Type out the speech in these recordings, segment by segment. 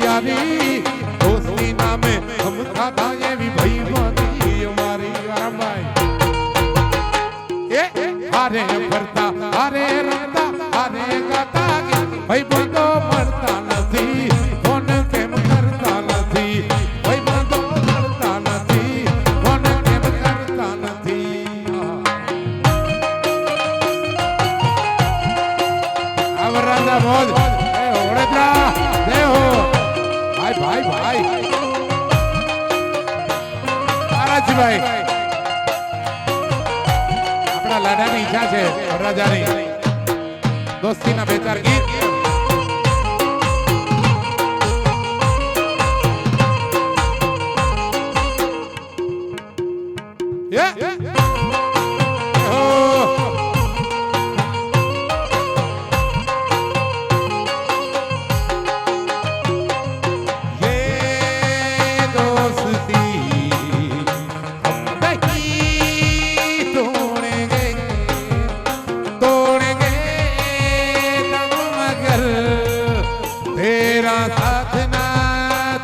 यारी दोस्ती नामे हम खाधा ये भी भाई बानी हमारी राम भाई हारे भरता हारे रमता हारे गाता भाई बंदो मरता नहीं कोन केम करता नहीं भाई बंदो मरता नहीं कोन केम करता नहीं अब राजा बोल ओड़ेद्रा देहो भाई भाई भाई महाराज भाई अपना लाडानी ઈચ્છા છે રાજાની દોસ્તીના બે ચાર ગીત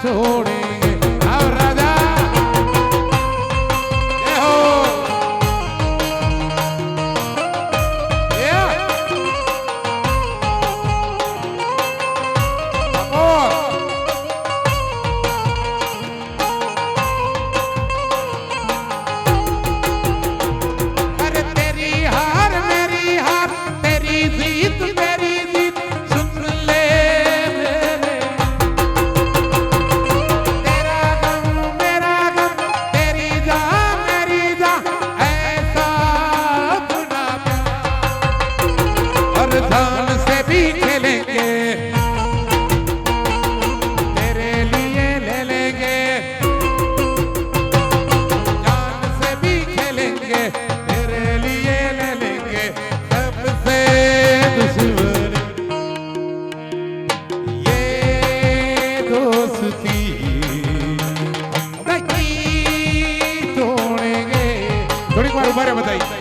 छोड़ेंगे अब राजा जय हो अरे तेरी हार मेरी हार तेरी जीत मेरी जीत सुन ले जान से भी खेलेंगे तेरे लिए ले लेंगे जान से भी खेलेंगे तेरे लिए ले लेंगे सबसे दुश्मन ये दोस्ती नहीं तोड़ेंगे थोड़ी बार उम्र बताइए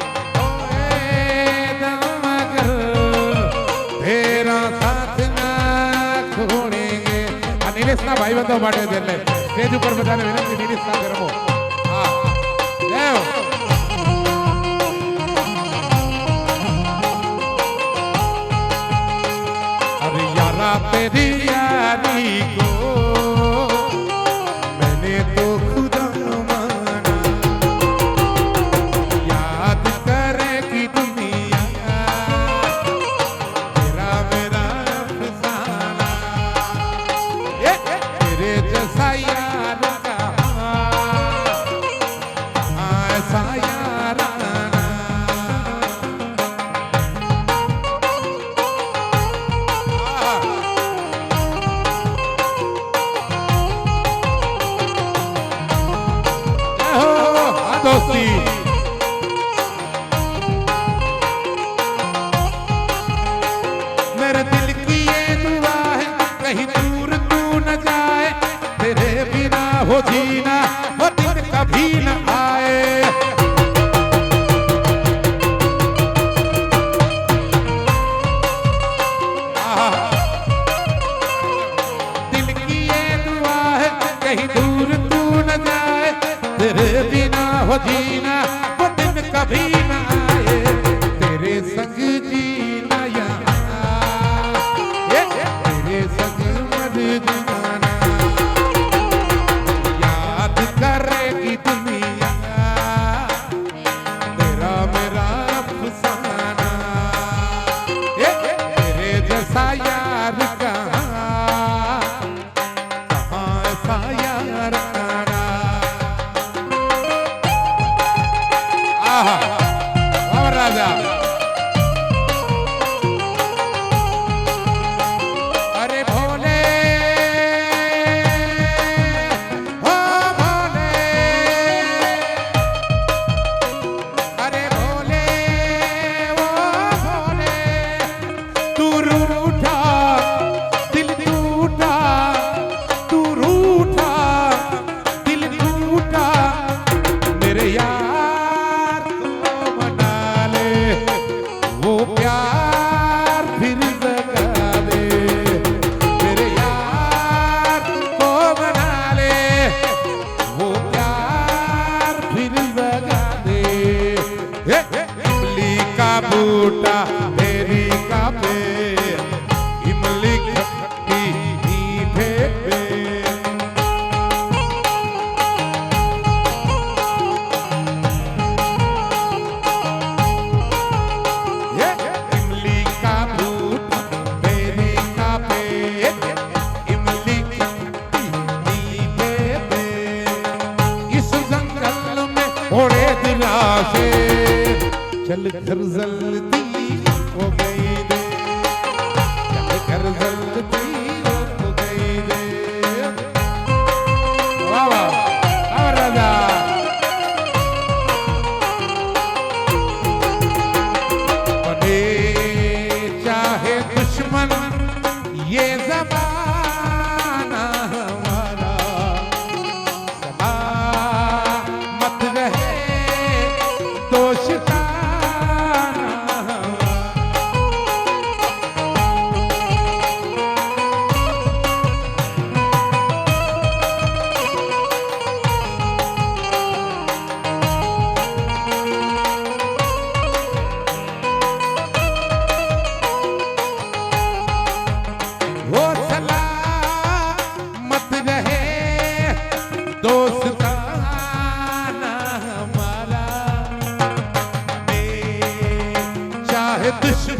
નીલેશના ભાઈબંધો માટે જ એટલે સ્ટેજ ઉપર બધાને વિનંતી નીલેશ સાથે રમો હા દેવ અરે યારા તેરી यारी को मैंने तो खुदा माना याद करेगी दुनिया तेरा मेरा अफसाना तेरे जैसा यार कहाँ ऐसा याराना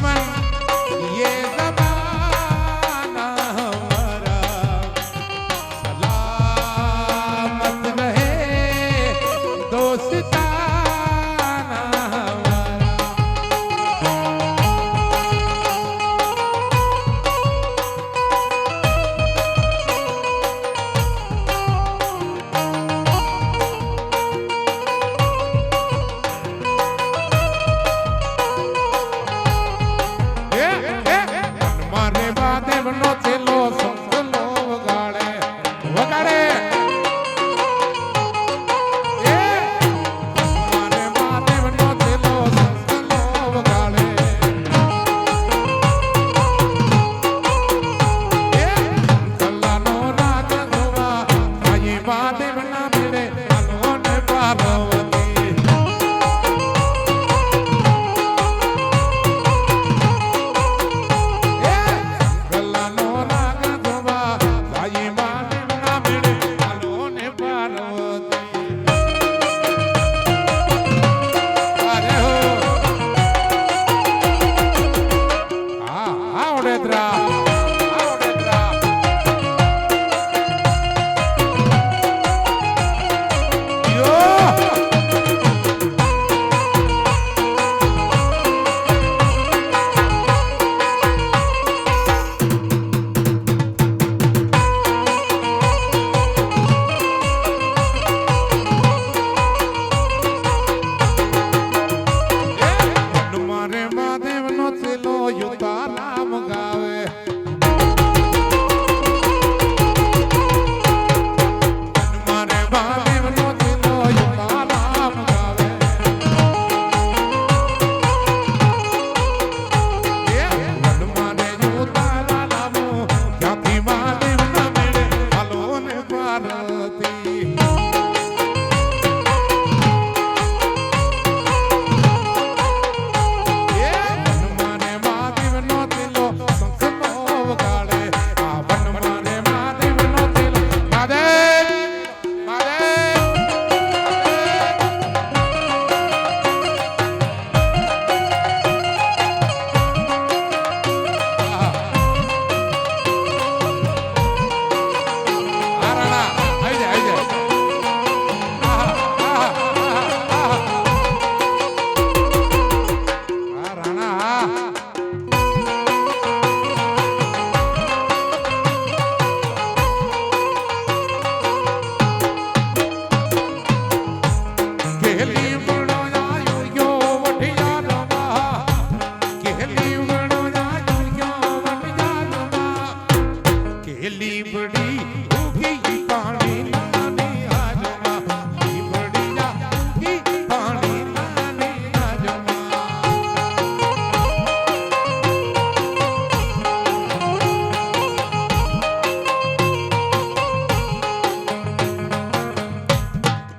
दुश्मन ये ज़माना हमारा सलामत रहे दोस्ताना हमारा। મારે બાદેવનો થેલો સંકલો વગાડે વગાડે મારે બાદેવનો થેલો સંકલો વગાડે કલ્લાનો રાગ ધોવા આયે બાદેવના ભેડે આલોને પાર્વતી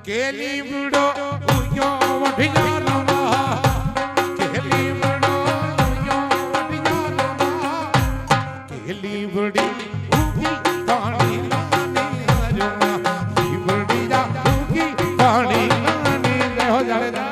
કેલી બડો ઉયો વઢિયારમાં કેલી બડો ઉયો વઢિયારમાં કેલી બડી ઉગી પાણી નાની હજમાં બડી જા ઉગી પાણી નાની હો જાડે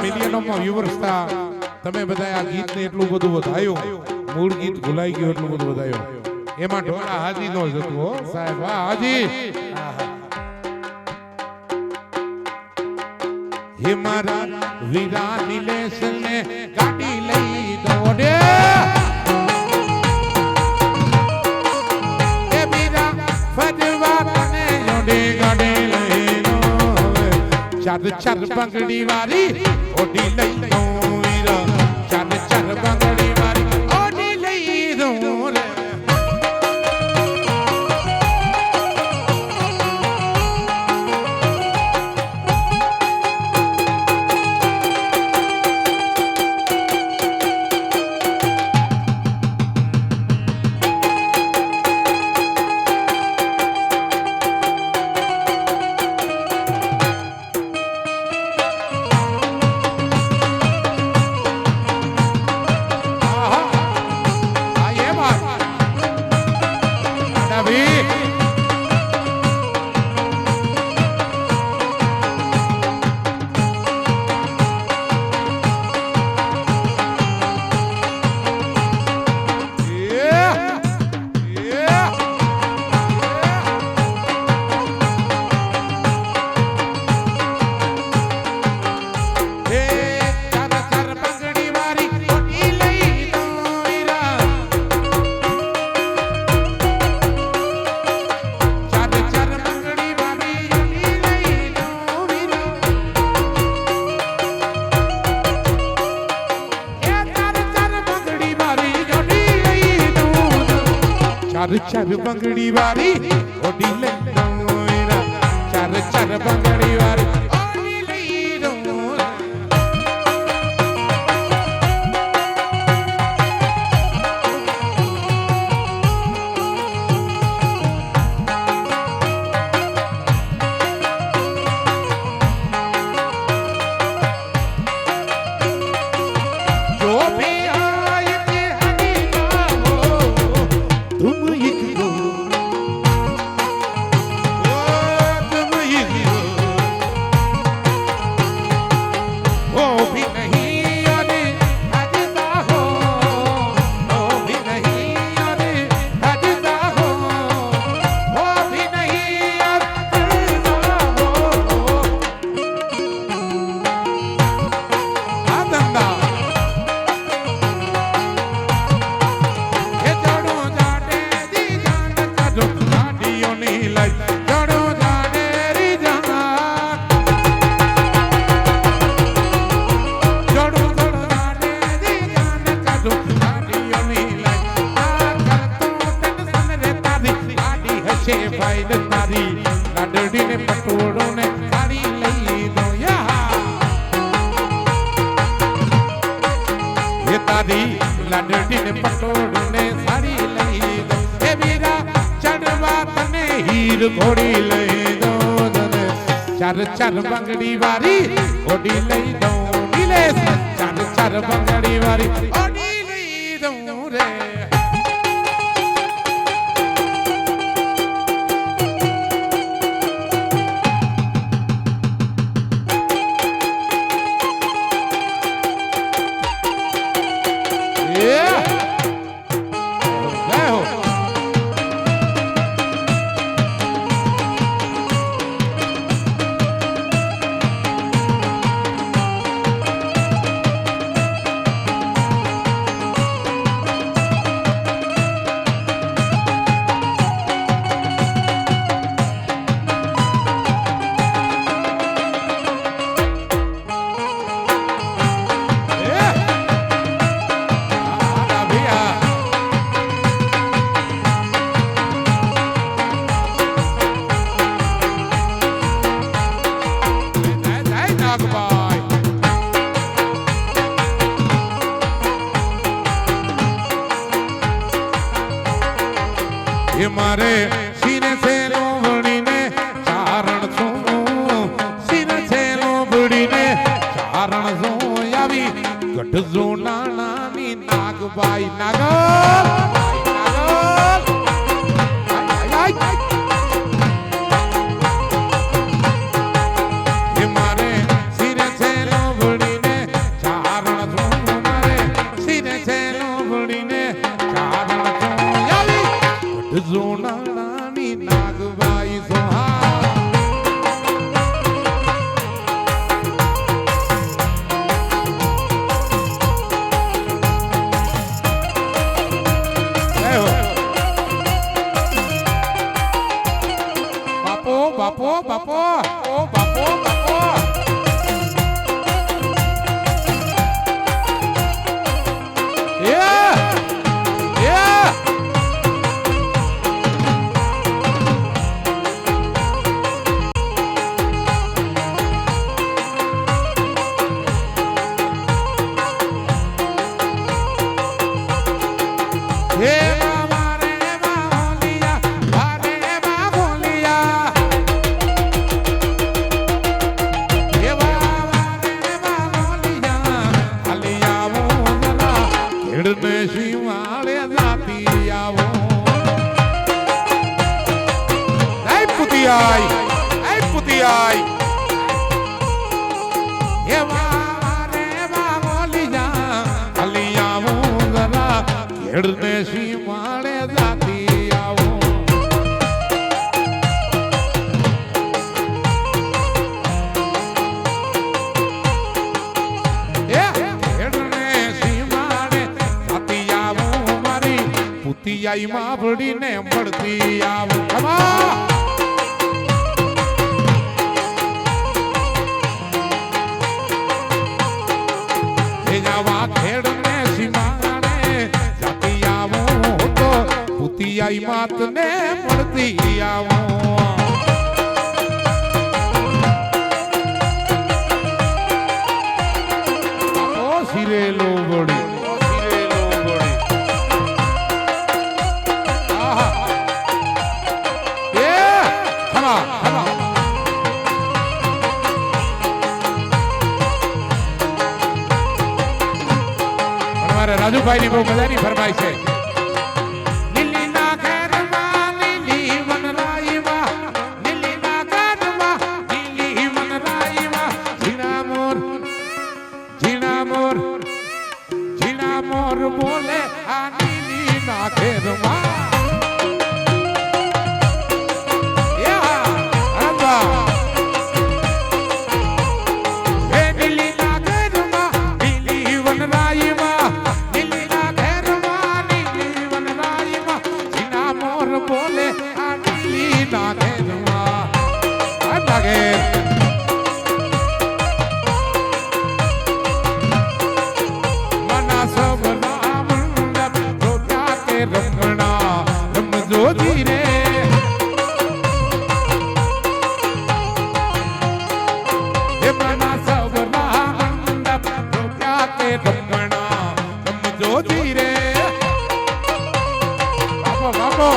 મિલિયનોમાં વ્યુઅર્સ હતા તમે બધા આ ગીતને એટલું બધું વધાયું મૂળ ગીત ભૂલાઈ ગયું એટલું બધું વધાયું એમાં ઢોળા હાજી નો જ હતું હો સાહેબ વાહ હાજી હે મારા વીરા નિલેશ ને ગાડી લઈ દોડે એ વીરા ફરવા તને જોડે ગાડી લઈ દો ચાર ચાર બંગડી વાળી ઓડી લઈ દો વીરા ચાર ચાર બંગડી વાળી ઓડી લઈ દો રે ચાર બંગડી વાળી ઓડી લઈ દઉં ચાર ચાર બંગડી વાળી ઓડી લઈ દઉં જો ભી આય કે હની ના હો तुम एक हो तुम एक हो भी नहीं अरे हजदा हो भी नहीं अरे हजदा हो भी नहीं हजदा हो आदंदा ભાઈ તારી લાડડી ને પટોળો ને સાડી લઈ દો એ તારી લાડડી ને પટોળો ને સાડી લઈ દો એ વીરા ચડવા તને હીર ઘોડી લઈ દો ચાર ચાર બંગડી વાળી ઓડી લઈ દો નિલેશ ચાર ચાર બંગડી વાળી ઓડી લઈ દો રે ये मारे सीने से लोबड़ी ने चारण सो सीने से लोबड़ी ने चारण सो यावी गढ़ जो नाना नी नागबाई नागल ये मारे सीने से लोबड़ी ने જોનાણાની નાગબાઈ સોહા બાપો બાપો ઓ બાપો બાપો ખેડને સીમાડે જાતી આવો ખેડને સીમાડે જાતી આવો મારી પુતિયાઈ માં ભડીને મળતી આવો ખેડને સીમાડે પુતિયાઈ માત ને મળતી આવો સિરેલો ગોડી રાજુભાઈ ની બહુ મજાની ફરમાઈ છે બોલે આ નીલી ના ખેરમાં નીલી ના ખેરમાં નીલી વનરાઈમાં નીલી ના ખેરમાં નીલી વનરાઈમાં ઝીણા મોર બોલે આ નીલી ના ખેરમાં રમણા રમજો ધીરે એ મના સવના મંડપ રોક્યા કે રમણા રમજો ધીરે બાપો બાપો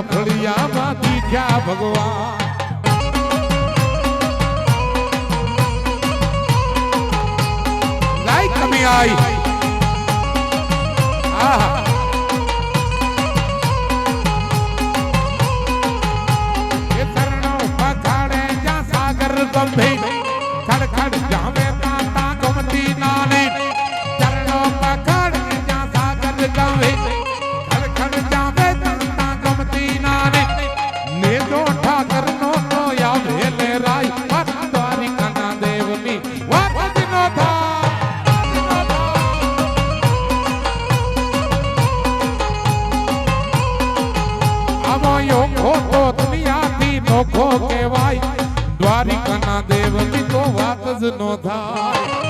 ના ફળિયામાં દીખ્યા ભગવાન લાઈક કમી આઈ આહા એ ચરણો પખાડે જ્યાં સાગર ગંભીર ખડખડ જાવે તાતા ગમતી નાની ચરણો પખાડે જ્યાં સાગર ગંભીર ખડખડ જાવે તાતા ગમતી નાની ને જો ઠાકર નો નો આવે લે રાય દ્વારિકાના દેવની વાત જ નો થા આવો ખોટો દુનિયાથી નોખો કહેવાય દ્વારિકાના દેવની તો વાત જ નો થાય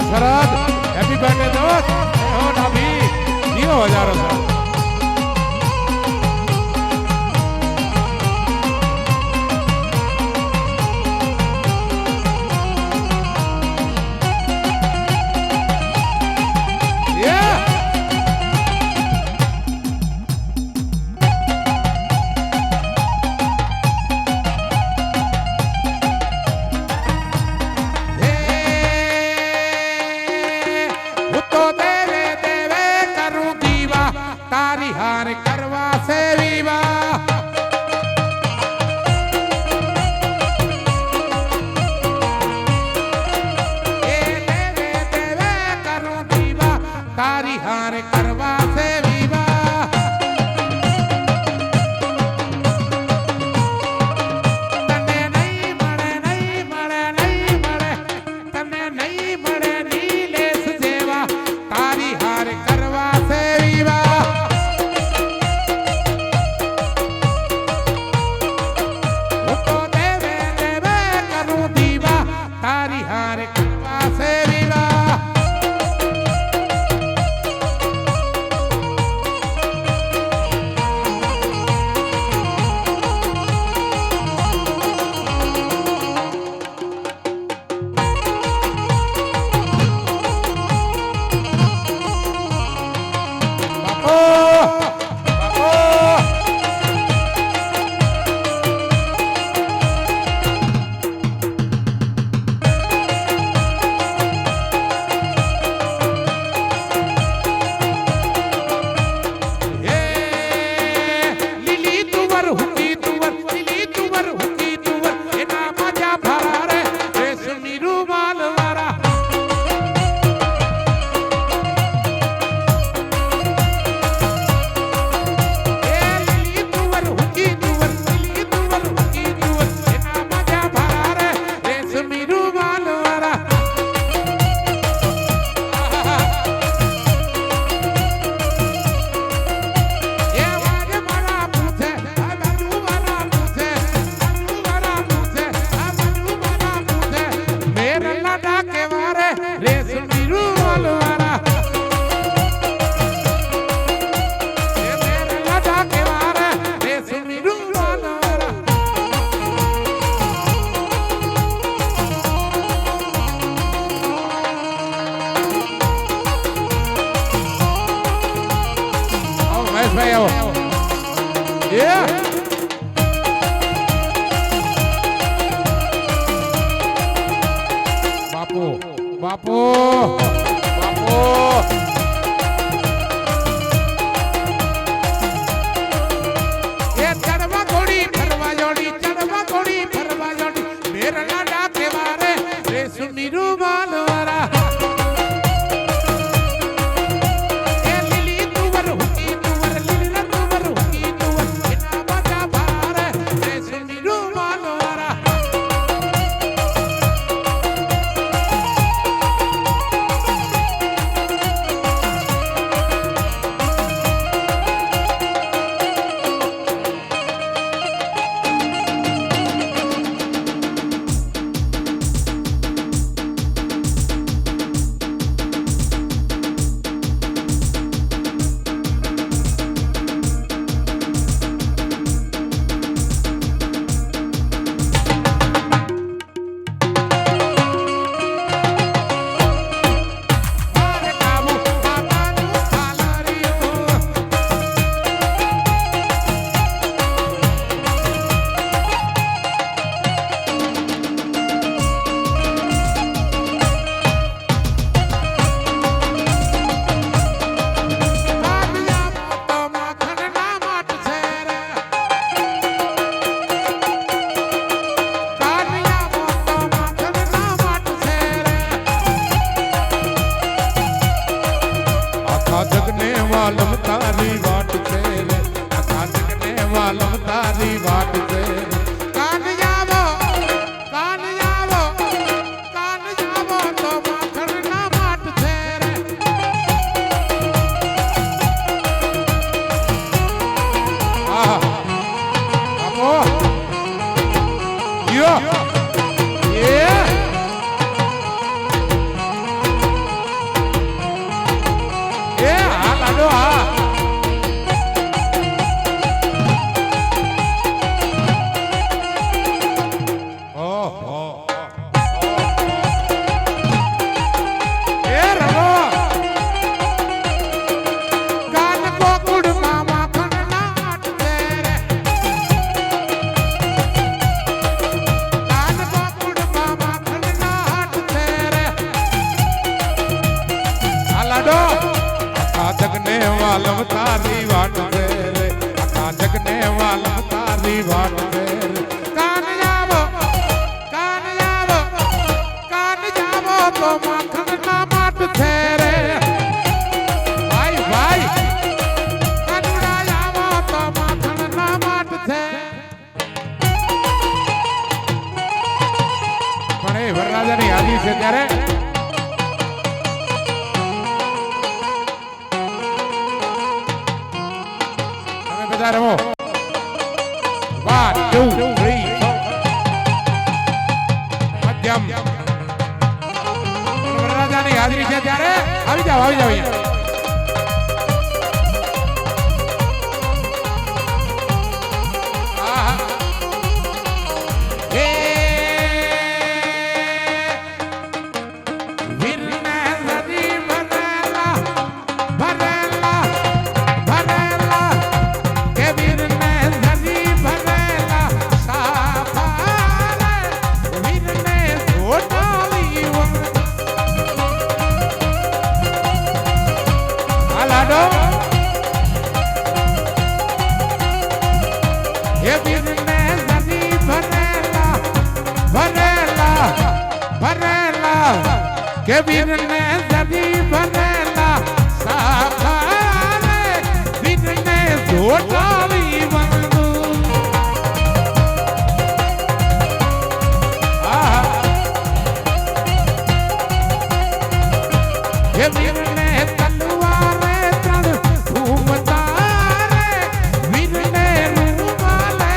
શરદ હેપી બર્થડે દોસ્ત હો ડાબી માટ છે કાન જાવો તો માખણના માટ છે રે આપો યો જગને વાલમ તારી વાટ છે રે આખા જગને વાલમ તારી વાટ છે રે કાન જાવો તો માખણના માટ છે રે ભાઈ કાનુડા જાવો તો માખણના માટ છે પણ એ વરરાજાની હાજરી છે ત્યારે રમો 1 2 3 મધ્યમ વરરાજાની હાજરી છે ત્યારે આવી જાવ અહીંયા કે વીરને જરી ભરેલા સાખારે વીરને જોટાવી વંદુ કે વીરને તલવારે ત્રણ ઘૂમતારે વીરને રૂમાલે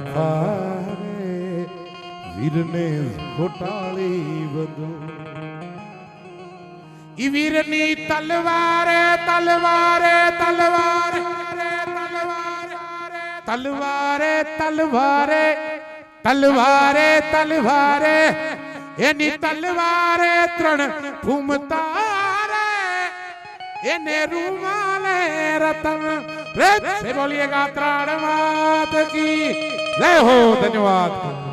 ફાફારે વીરને ઘોટાળી બધું ઈ વીરની તલવારે તલવારે તલવારે તલવારે તલવારે તલવારે તલવારે એની તલવારે ત્રણ ફૂમતા એને રૂમાલે રતન રે બોલીએगा ત્રણ માત કી જય હો ધન્યવાદ।